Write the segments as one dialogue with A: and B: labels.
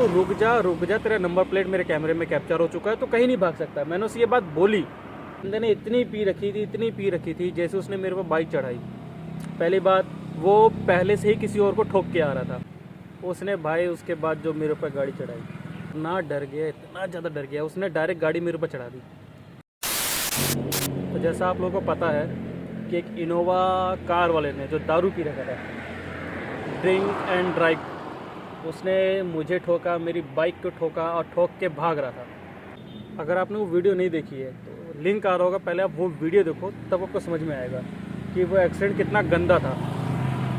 A: तो रुक जा, तेरा नंबर प्लेट मेरे कैमरे में कैप्चर हो चुका है, तो कहीं नहीं भाग सकता। मैंने उससे ये बात बोली। बंदे ने इतनी पी रखी थी, जैसे उसने मेरे पर बाइक चढ़ाई। पहली बात, वो पहले से ही किसी और को ठोक के आ रहा था। उसने भाई उसके बाद जो मेरे ऊपर गाड़ी चढ़ाई, इतना डर गया, इतना ज़्यादा डर गया, उसने डायरेक्ट गाड़ी मेरे ऊपर चढ़ा दी। तो जैसा आप लोगों को पता है कि एक इनोवा कार वाले ने जो दारू पी रखा था, ड्रिंक एंड ड्राइव, उसने मुझे ठोका, मेरी बाइक को ठोका और ठोक के भाग रहा था। अगर आपने वो वीडियो नहीं देखी है तो लिंक आ रहा होगा, पहले आप वो वीडियो देखो, तब आपको समझ में आएगा कि वो एक्सीडेंट कितना गंदा था।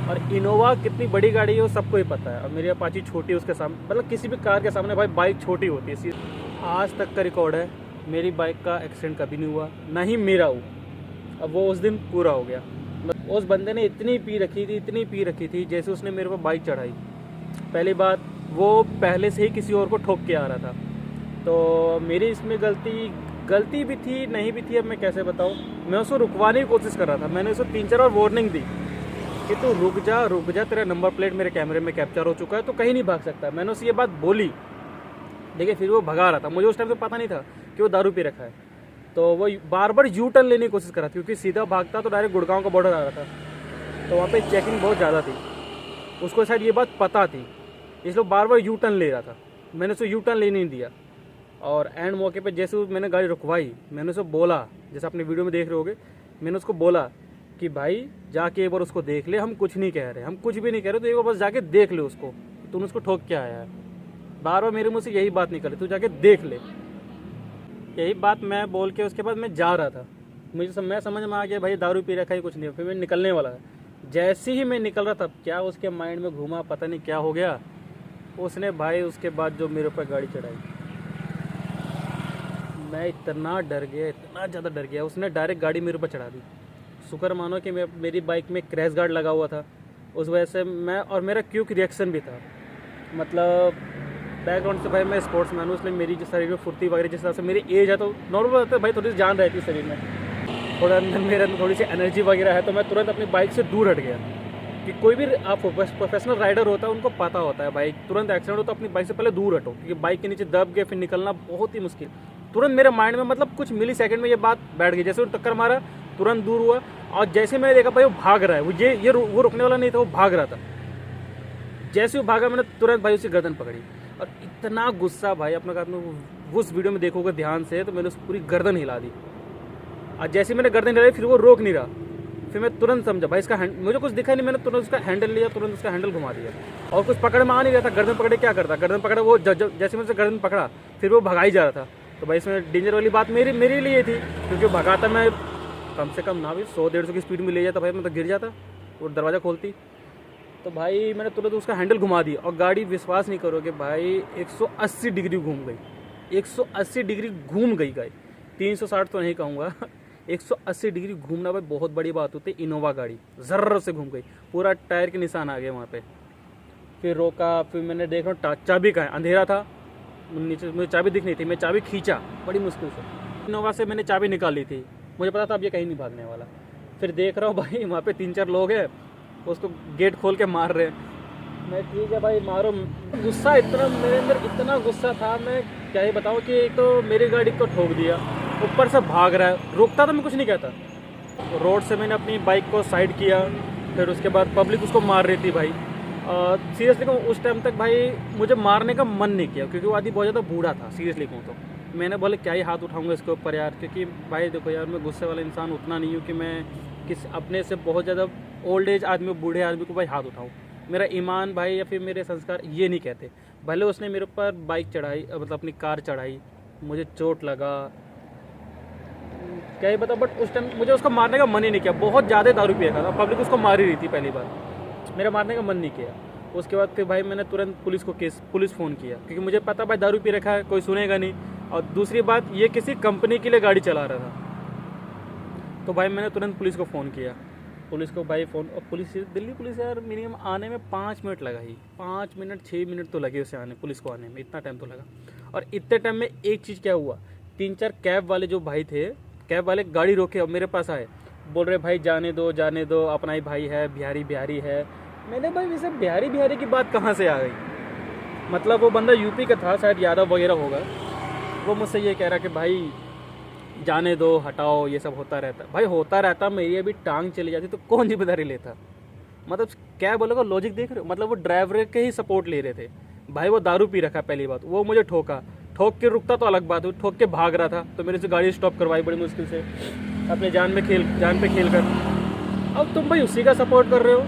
A: और इनोवा कितनी बड़ी गाड़ी है वो सबको ही पता है, और मेरी अपाची छोटी है उसके सामने, मतलब किसी भी कार के सामने भाई बाइक छोटी होती है। आज तक का रिकॉर्ड है, मेरी बाइक का एक्सीडेंट कभी नहीं हुआ, ना ही मेरा हुआ। अब वो उस दिन पूरा हो गया। उस बंदे ने इतनी पी रखी थी, जैसे उसने मेरे पर बाइक चढ़ाई। पहली बात, वो पहले से ही किसी और को ठोक के आ रहा था। तो मेरी इसमें गलती भी थी, नहीं भी थी, अब मैं कैसे बताऊँ। मैं उसको रुकवाने की कोशिश कर रहा था। मैंने उसको 3-4 बार वार्निंग दी कि तू रुक जा, तेरा नंबर प्लेट मेरे कैमरे में कैप्चर हो चुका है, तो कहीं नहीं भाग सकता। मैंने उससे ये बात बोली, देखिए फिर वो भगा रहा था। मुझे उस टाइम तो पता नहीं था कि वो दारू पी रखा है। तो वो बार बार यू टर्न लेने की कोशिश कर रहा था, क्योंकि सीधा भागता तो डायरेक्ट गुड़गांव का बॉर्डर आ रहा था। तो वहाँ पे चेकिंग बहुत ज़्यादा थी, उसको शायद ये बात पता थी, इसलिए बार बार यू टर्न ले रहा था। मैंने उसको यू टर्न लेने नहीं दिया। और एंड मौके पे जैसे मैंने गाड़ी रुकवाई, मैंने उसको बोला, जैसे अपने वीडियो में देख रहे होगे, मैंने उसको बोला कि भाई जाके एक बार उसको देख ले, हम कुछ नहीं कह रहे, हम कुछ भी नहीं कह रहे, तो एक बार बस जाके देख ले उसको, तूने उसको ठोक के आया है। बार बार मेरे मुँह से यही बात नहीं कर रही, तू जाके देख ले। यही बात मैं बोल के उसके बाद मैं जा रहा था। मैं समझ में आ गया भाई दारू पी रखा है, कुछ नहीं। फिर मैं निकलने वाला है। जैसे ही मैं निकल रहा था, क्या उसके माइंड में घूमा पता नहीं क्या हो गया, उसने भाई उसके बाद जो मेरे ऊपर गाड़ी चढ़ाई, मैं इतना डर गया, इतना ज़्यादा डर गया, उसने डायरेक्ट गाड़ी मेरे ऊपर चढ़ा दी। शुक्र मानो कि मेरी बाइक में क्रैश गार्ड लगा हुआ था, उस वजह से मेरा क्विक रिएक्शन भी था। मतलब बैकग्राउंड से भाई मैं स्पोर्ट्स मैन हूँ, इसलिए मेरी जो शरीर में फुर्ती वगैरह जिस हिसाब से मेरी एज है, तो नॉर्मल होता है भाई, थोड़ी सी जान रहती है शरीर में, थोड़ा अंदर मेरे अंदर थोड़ी सी एनर्जी वगैरह है। तो मैं तुरंत अपनी बाइक से दूर हट गया। कि कोई भी आप प्रोफेशनल राइडर होता है, उनको पता होता है भाई तुरंत एक्सीडेंट हो तो अपनी बाइक से पहले दूर हटो, क्योंकि बाइक के नीचे दब गए फिर निकलना बहुत ही मुश्किल। तुरंत मेरे माइंड में मतलब कुछ मिली सेकंड में ये बात बैठ गई। जैसे वो टक्कर मारा, तुरंत दूर हुआ, और जैसे मैंने देखा भाई वो भाग रहा है, वो रुकने वाला नहीं था, वो भाग रहा था। जैसे वो भागा, मैंने तुरंत भाई उसकी गर्दन पकड़ी, और इतना गुस्सा भाई, अपने आप उस वीडियो में देखोगे ध्यान से, तो मैंने उसकी पूरी गर्दन हिला दी। और जैसे मैंने गर्दन हिलाई, फिर वो रोक नहीं रहा। फिर मैं तुरंत समझा भाई इसका मुझे कुछ दिखा नहीं, मैंने तुरंत उसका हैंडल लिया, तुरंत उसका हैंडल घुमा दिया। और कुछ पकड़ में आ नहीं रहा था, गर्दन पकड़े क्या करता, गर्दन पकड़ा वो जैसे मैंने गर्दन पकड़ा, फिर वो भगाई जा रहा था। तो भाई इसमें डेंजर वाली बात मेरे लिए थी, क्योंकि भगाता मैं कम से कम ना भी 100-150 की स्पीड में ले जाता भाई, मैं तो गिर जाता और दरवाज़ा खोलती। तो भाई मैंने तुरंत उसका हैंडल घुमा दिया, और गाड़ी विश्वास नहीं करोगे भाई 180 डिग्री घूम गई, 180 डिग्री घूम गई गाड़ी। 360 तो नहीं कहूँगा, 180 डिग्री घूमना भाई बहुत बड़ी बात होती है। इनोवा गाड़ी ज़र्र से घूम गई, पूरा टायर के निशान आ गए वहाँ पे। फिर रोका, फिर मैंने देखा चाबी कहाँ है, अंधेरा था नीचे, मुझे चाबी दिख नहीं थी, मैं चाबी खींचा बड़ी मुश्किल से। इनोवा से मैंने चाबी निकाल ली थी, मुझे पता था अब ये कहीं नहीं भागने वाला। फिर देख रहा हूँ भाई वहाँ पे 3-4 लोग हैं, उसको गेट खोल के मार रहे हैं। मैं ठीक है भाई मारो। गुस्सा इतना मेरे अंदर, इतना गुस्सा था, मैं क्या ही बताऊँ कि एक तो मेरी गाड़ी को ठोक दिया, ऊपर से भाग रहा है, रोकता तो मैं कुछ नहीं कहता। रोड से मैंने अपनी बाइक को साइड किया, फिर उसके बाद पब्लिक उसको मार रही थी भाई। सीरियसली कहूँ उस टाइम तक भाई मुझे मारने का मन नहीं किया, क्योंकि वो आदमी बहुत ज़्यादा बूढ़ा था। सीरियसली कहूँ तो मैंने बोले क्या ही हाथ उठाऊँगा इसके ऊपर यार, क्योंकि भाई देखो यार, मैं गुस्से वाला इंसान उतना नहीं हूँ कि मैं अपने से बहुत ज़्यादा ओल्ड एज आदमी, बूढ़े आदमी को भाई हाथ उठाऊँ। मेरा ईमान भाई या फिर मेरे संस्कार ये नहीं कहते। भले उसने मेरे ऊपर बाइक चढ़ाई, मतलब अपनी कार चढ़ाई, मुझे चोट लगा, क्या ही बता, बट उस टाइम मुझे उसको मारने का मन ही नहीं किया। बहुत ज़्यादा दारू पिया था, पब्लिक उसको मार ही रही थी पहली बार, मेरा मारने का मन नहीं किया। उसके बाद फिर भाई मैंने तुरंत पुलिस फ़ोन किया, क्योंकि मुझे पता भाई दारू पी रखा है, कोई सुनेगा नहीं। और दूसरी बात, ये किसी कंपनी के लिए गाड़ी चला रहा था। तो भाई मैंने तुरंत पुलिस को फ़ोन किया, पुलिस को भाई फ़ोन, और पुलिस, दिल्ली पुलिस यार मिनिमम आने में 5 मिनट लगा ही, 5 मिनट 6 मिनट तो लगे उसे आने, पुलिस को आने में इतना टाइम तो लगा। और इतने टाइम में एक चीज़ क्या हुआ, 3-4 कैब वाले जो भाई थे, कैब वाले गाड़ी रोके और मेरे पास आए, बोल रहे भाई जाने दो, अपना ही भाई है, बिहारी है। मैंने भाई वैसे बिहारी की बात कहाँ से आ गई, मतलब वो बंदा यूपी का था, शायद यादव वगैरह होगा। वो मुझसे ये कह रहा कि भाई जाने दो, हटाओ, ये सब होता रहता। भाई होता रहता, मेरी अभी टांग चली जाती तो कौन जिम्मेदारी लेता? मतलब क्या बोलेगा, लॉजिक देख रहे हो? मतलब वो ड्राइवर के ही सपोर्ट ले रहे थे। भाई वो दारू पी रखा, पहली बात। वो मुझे ठोका, ठोक के रुकता तो अलग बात, वो ठोक के भाग रहा था तो मेरे से गाड़ी स्टॉप करवाई बड़ी मुश्किल से, अपने जान पे खेल कर। अब तुम भाई उसी का सपोर्ट कर रहे हो।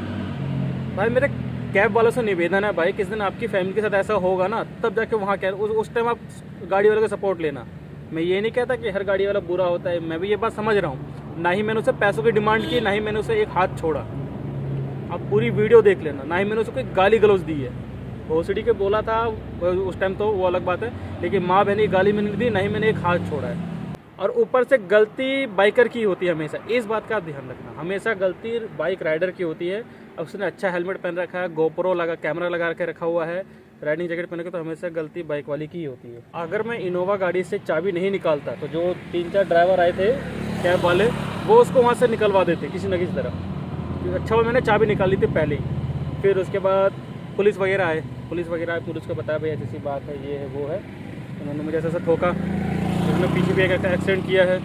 A: भाई मेरे कैब वालों से निवेदन है भाई, किस दिन आपकी फैमिली के साथ ऐसा होगा ना, तब जाके वहाँ क्या उस टाइम आप गाड़ी वालों का सपोर्ट लेना। मैं ये नहीं कहता कि हर गाड़ी वाला बुरा होता है, मैं भी ये बात समझ रहा हूँ। ना ही मैंने उसे पैसों की डिमांड की, ना ही मैंने उसे एक हाथ छोड़ा। आप पूरी वीडियो देख लेना, ना ही मैंने उसे कोई गाली गलौज दी है। भोसड़ी के बोला था उस टाइम तो वो अलग बात है, लेकिन माँ बहन की गाली मैंने दी, ना ही मैंने एक हाथ छोड़ा है। और ऊपर से गलती बाइकर की होती है हमेशा, इस बात का ध्यान रखना। हमेशा गलती बाइक राइडर की होती है। अब उसने अच्छा हेलमेट पहन रखा है, गोप्रो लगा, कैमरा लगा के रखा हुआ है, राइडिंग जैकेट पहन के, तो हमेशा गलती बाइक वाली की होती है। अगर मैं इनोवा गाड़ी से चाबी नहीं निकालता तो जो 3-4 ड्राइवर आए थे कैब वाले, वो उसको वहाँ से निकलवा देते किसी न किसी तरह। अच्छा वो मैंने चाबी निकाल ली थी पहले ही। फिर उसके बाद पुलिस वगैरह आए, पुलिस को बताया भाई ऐसी बात है, ये है वो है। उन्होंने मुझे ऐसा ठोका, उन्होंने पीछे भी एक एक्सीडेंट किया है।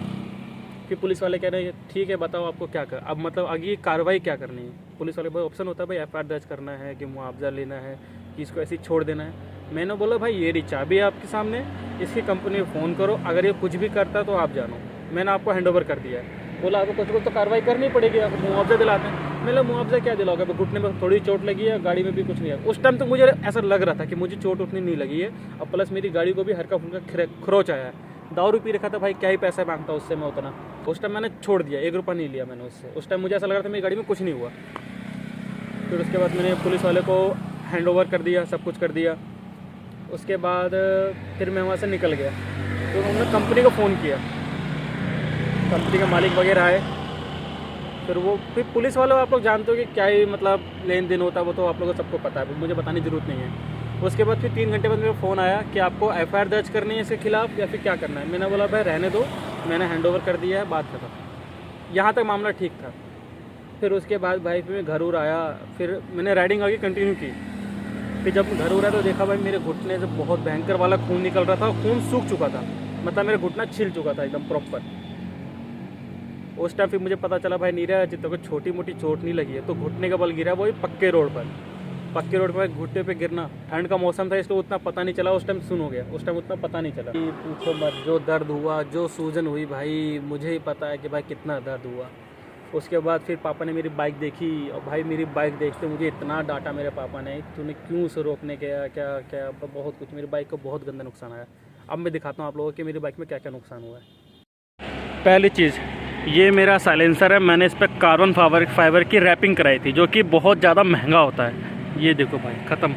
A: फिर पुलिस वाले कह रहे हैं ठीक है बताओ आपको क्या कर, अब मतलब आगे कार्रवाई क्या करनी है। पुलिस वाले भाई ऑप्शन होता है भाई एफआईआर दर्ज करना है, कि मुआवजा लेना है, कि इसको ऐसे ही छोड़ देना है। मैंने बोला भाई ये रही चाबी है आपके सामने, इसकी कंपनी में फ़ोन करो, अगर ये कुछ भी करता तो आप जानो, मैंने आपको हैंडओवर कर दिया है। बोला आपको कुछ तो कार्रवाई करनी पड़ेगी, आपको मुआवजा दिलाते हैं। मैंने मुआवजा क्या दिलाओगे, घुटने में थोड़ी चोट लगी है, गाड़ी में भी कुछ नहीं है। उस टाइम तो मुझे ऐसा लग रहा था कि मुझे चोट उतनी नहीं लगी है, और प्लस मेरी गाड़ी को भी हल्का फुल्का खरोच आया है। दारू पी रखा था भाई, क्या ही पैसा मांगता उससे मैं उतना। उस टाइम मैंने छोड़ दिया, 1 रुपया नहीं लिया मैंने उससे। उस टाइम मुझे ऐसा लग रहा था मेरी गाड़ी में कुछ नहीं हुआ। फिर उसके बाद मैंने पुलिस वाले को हैंडओवर कर दिया, सब कुछ कर दिया। उसके बाद फिर मैं वहाँ से निकल गया, तो उन्होंने कंपनी को फ़ोन किया, कंपनी के मालिक वगैरह आए। फिर पुलिस वालों आप लोग जानते हो कि क्या ही मतलब लेन देन होता है, वो तो आप लोगों को सबको पता है, मुझे बताने की ज़रूरत नहीं है। उसके बाद फिर 3 घंटे बाद मेरा फ़ोन आया कि आपको एफआईआर दर्ज करनी है इसके खिलाफ़ या फिर क्या करना है। मैंने बोला भाई रहने दो, मैंने हैंडओवर कर दिया है, बात खत्म। यहाँ तक मामला ठीक था। फिर उसके बाद भाई फिर मैं घर आया, फिर मैंने राइडिंग आगे कंटिन्यू की। फिर जब घर हो रहा तो देखा भाई मेरे घुटने से बहुत भयंकर वाला खून निकल रहा था, खून सूख चुका था, मतलब मेरा घुटना छिल चुका था एकदम प्रॉपर। उस टाइम फिर मुझे पता चला भाई नीरा जितना कोई छोटी मोटी चोट नहीं लगी है, तो घुटने का बल गिरा वो पक्के रोड पर घुटने पे गिरना। ठंड का मौसम था इसलिए उतना पता नहीं चला, उस टाइम सुन हो गया, उस टाइम उतना पता नहीं चला। पूछो मत, जो दर्द हुआ, जो सूजन हुई भाई, मुझे ही पता है कि भाई कितना दर्द हुआ। उसके बाद फिर पापा ने मेरी बाइक देखी, और भाई मेरी बाइक देखते मुझे इतना डांटा मेरे पापा ने, तूने क्यों उसे रोकने गया, क्या बहुत कुछ। मेरी बाइक को बहुत गंदा नुकसान आया। अब मैं दिखाता हूँ आप लोगों को कि मेरी बाइक में क्या क्या नुकसान हुआ है। पहली चीज़, ये मेरा साइलेंसर है, मैंने इस पर कार्बन फाइबर की रैपिंग कराई थी, जो कि बहुत ज़्यादा महंगा होता है। ये देखो भाई ख़त्म,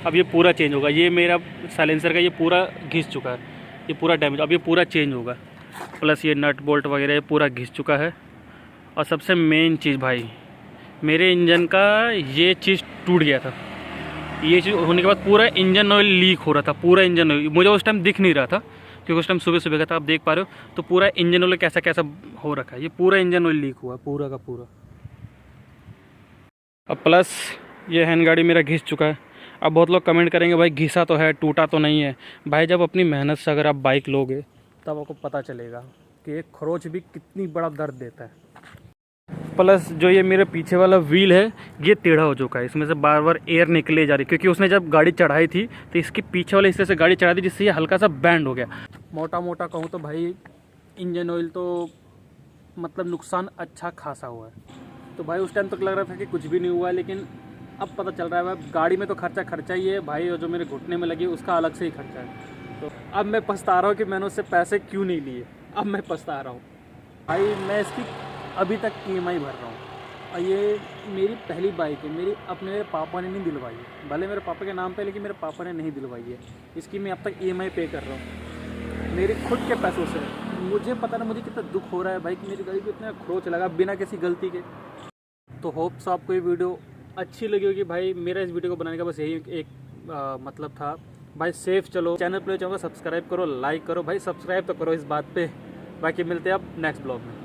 A: अब ये पूरा चेंज होगा। ये मेरा साइलेंसर का ये पूरा घिस चुका है, ये पूरा डैमेज, अब ये पूरा चेंज होगा। प्लस ये नट बोल्ट वगैरह ये पूरा घिस चुका है। और सबसे मेन चीज़ भाई, मेरे इंजन का ये चीज़ टूट गया था। ये चीज़ होने के बाद पूरा इंजन ऑयल लीक हो रहा था, पूरा इंजन ऑयल। मुझे उस टाइम दिख नहीं रहा था क्योंकि उस टाइम सुबह का था, आप देख पा रहे हो। तो पूरा इंजन ऑयल कैसा कैसा हो रखा है, ये पूरा इंजन ऑयल लीक हुआ पूरा का पूरा। अब प्लस ये हैंड गाड़ी मेरा घिस चुका है। अब बहुत लोग कमेंट करेंगे भाई घिसा तो है, टूटा तो नहीं है। भाई जब अपनी मेहनत से अगर आप बाइक लोगे तब आपको पता चलेगा कि एक खरोच भी कितनी बड़ा दर्द देता है। प्लस जो ये मेरे पीछे वाला व्हील है ये टेढ़ा हो चुका है, इसमें से बार बार एयर निकले जा रही, क्योंकि उसने जब गाड़ी चढ़ाई थी तो इसके पीछे वाले हिस्से से गाड़ी चढ़ाई थी, जिससे ये हल्का सा बैंड हो गया। मोटा मोटा कहूँ तो भाई इंजन ऑयल तो मतलब नुकसान अच्छा खासा हुआ है। तो भाई उस टाइम तक लग रहा था कि कुछ भी नहीं हुआ है, लेकिन अब पता चल रहा है भाई गाड़ी में तो खर्चा ही है भाई, और जो मेरे घुटने में लगी उसका अलग से ही खर्चा है। तो अब मैं पछता रहा हूँ कि मैंने उससे पैसे क्यों नहीं लिए, अब मैं पछता रहा हूँ भाई। मैं इसकी अभी तक EMI भर रहा हूँ, और ये मेरी पहली बाइक है, मेरे पापा ने नहीं दिलवाई है। भले मेरे पापा के नाम पे, लेकिन मेरे पापा ने नहीं दिलवाई है। इसकी मैं अब तक EMI पे कर रहा हूँ मेरे खुद के पैसों से। मुझे पता ना मुझे कितना दुख हो रहा है भाई कि मेरी गाड़ी को इतना खरोच लगा बिना किसी गलती के। तो होप्स आपको ये वीडियो अच्छी लगी होगी भाई। मेरा इस वीडियो को बनाने का बस यही एक मतलब था भाई। सेफ चलो, चैनल पर चाहूँगा सब्सक्राइब करो, लाइक करो भाई, सब्सक्राइब तो करो इस बात पे। बाकी मिलते हैं अब नेक्स्ट ब्लॉग में।